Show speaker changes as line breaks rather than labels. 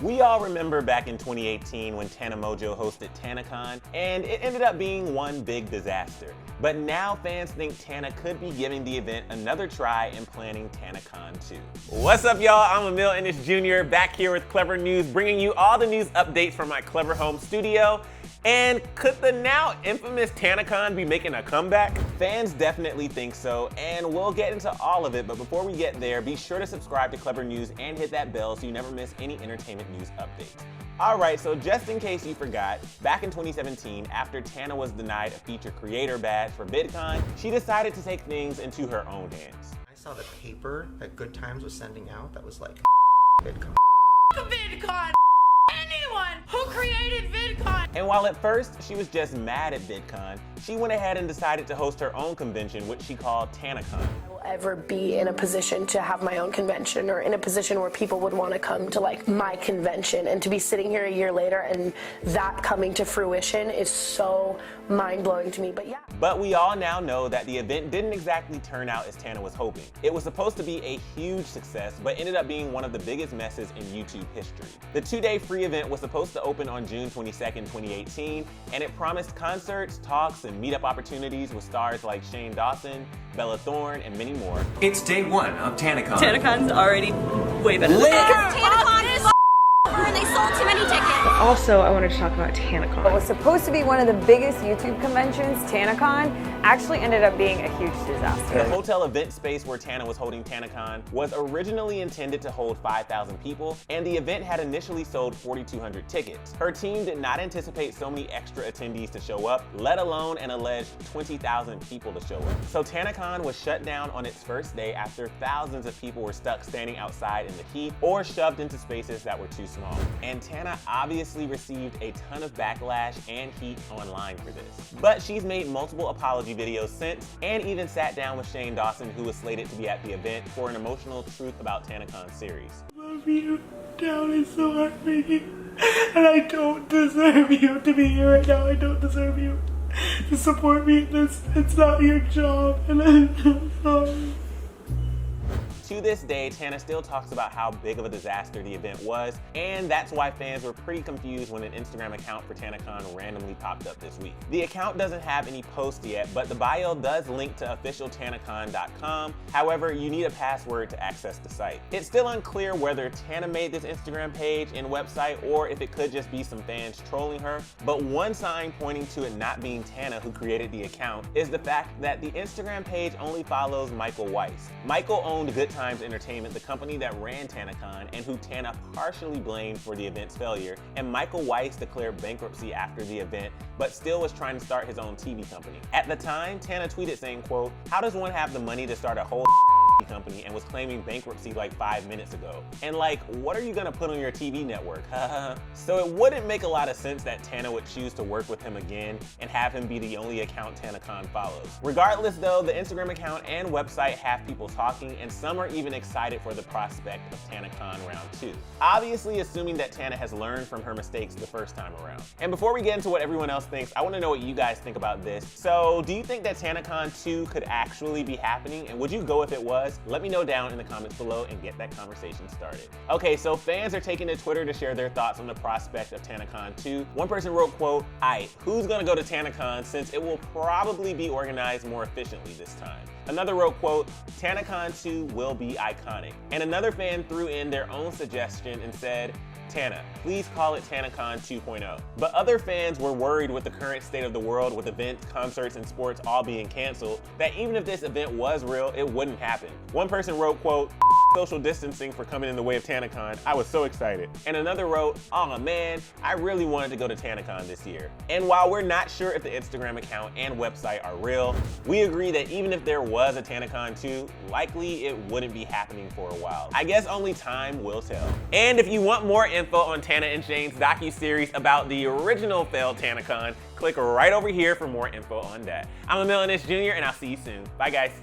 We all remember back in 2018 when Tana Mongeau hosted Tanacon, and it ended up being one big disaster. But now fans think Tana could be giving the event another try and planning Tanacon 2. What's up, y'all? I'm Emil Ennis Jr. back here with Clevver News, bringing you all the news updates from my Clevver home studio. And could the now infamous Tanacon be making a comeback? Fans definitely think so, and we'll get into all of it, but before we get there, be sure to subscribe to Clevver News and hit that bell so you never miss any entertainment news updates. Alright, so just in case you forgot, back in 2017, after Tana was denied a feature creator badge for VidCon, she decided to take things into her own hands.
I saw the paper that Good Times was sending out that was like, VidCon.
VidCon! Anyone who created VidCon!
And while at first she was just mad at VidCon, she went ahead and decided to host her own convention, which she called Tanacon.
Ever be in a position to have my own convention, or in a position where people would want to come to like my convention, and to be sitting here a year later and that coming to fruition is so mind-blowing to me. But yeah.
But we all now know that the event didn't exactly turn out as Tana was hoping. It was supposed to be a huge success, but ended up being one of the biggest messes in YouTube history. The two-day free event was supposed to open on June 22nd, 2018, and it promised concerts, talks, and meetup opportunities with stars like Shane Dawson, Bella Thorne, and many more.
It's day one of Tanacon.
Tanacon's already way better than
Tanacon is and they sold too many tickets.
Also, I wanted to talk about Tanacon.
What was supposed to be one of the biggest YouTube conventions, Tanacon, actually ended up being a huge disaster.
The hotel event space where Tana was holding Tanacon was originally intended to hold 5,000 people, and the event had initially sold 4,200 tickets. Her team did not anticipate so many extra attendees to show up, let alone an alleged 20,000 people to show up. So Tanacon was shut down on its first day after thousands of people were stuck standing outside in the heat or shoved into spaces that were too small. And Tana obviously received a ton of backlash and heat online for this. But she's made multiple apology videos since, and even sat down with Shane Dawson, who was slated to be at the event, for an emotional Truth About Tanacon series.
Love you down is so heartbreaking, and I don't deserve you to be here right now. I don't deserve you to support me in this. It's not your job, and I'm so sorry.
To this day, Tana still talks about how big of a disaster the event was, and that's why fans were pretty confused when an Instagram account for Tanacon randomly popped up this week. The account doesn't have any posts yet, but the bio does link to officialtanacon.com. However, you need a password to access the site. It's still unclear whether Tana made this Instagram page and website, or if it could just be some fans trolling her, but one sign pointing to it not being Tana who created the account is the fact that the Instagram page only follows Michael Weitz. Michael owned Good Times Entertainment, the company that ran Tanacon and who Tana partially blamed for the event's failure, and Michael Weitz declared bankruptcy after the event, but still was trying to start his own TV company. At the time, Tana tweeted saying, quote, "How does one have the money to start a whole company," and was claiming bankruptcy like 5 minutes ago. And like, what are you gonna put on your TV network? So it wouldn't make a lot of sense that Tana would choose to work with him again and have him be the only account Tanacon follows. Regardless though, the Instagram account and website have people talking, and some are even excited for the prospect of Tanacon round 2. Obviously assuming that Tana has learned from her mistakes the first time around. And before we get into what everyone else thinks, I wanna know what you guys think about this. So do you think that Tanacon 2 could actually be happening, and would you go if it was? Let me know down in the comments below and get that conversation started. Okay, so fans are taking to Twitter to share their thoughts on the prospect of Tanacon 2. One person wrote, quote, "Aight, who's gonna go to Tanacon since it will probably be organized more efficiently this time?" Another wrote, quote, "Tanacon 2 will be iconic." And another fan threw in their own suggestion and said, "Tana, please call it Tanacon 2.0. But other fans were worried with the current state of the world, with events, concerts, and sports all being canceled, that even if this event was real, it wouldn't happen. One person wrote, quote, "Social distancing for coming in the way of Tanacon. I was so excited." And another wrote, "Oh man, I really wanted to go to Tanacon this year." And while we're not sure if the Instagram account and website are real, we agree that even if there was a Tanacon 2, likely it wouldn't be happening for a while. I guess only time will tell. And if you want more info on Tana and Shane's docu-series about the original failed Tanacon, click right over here for more info on that. I'm Emil Ennis Jr. and I'll see you soon. Bye guys.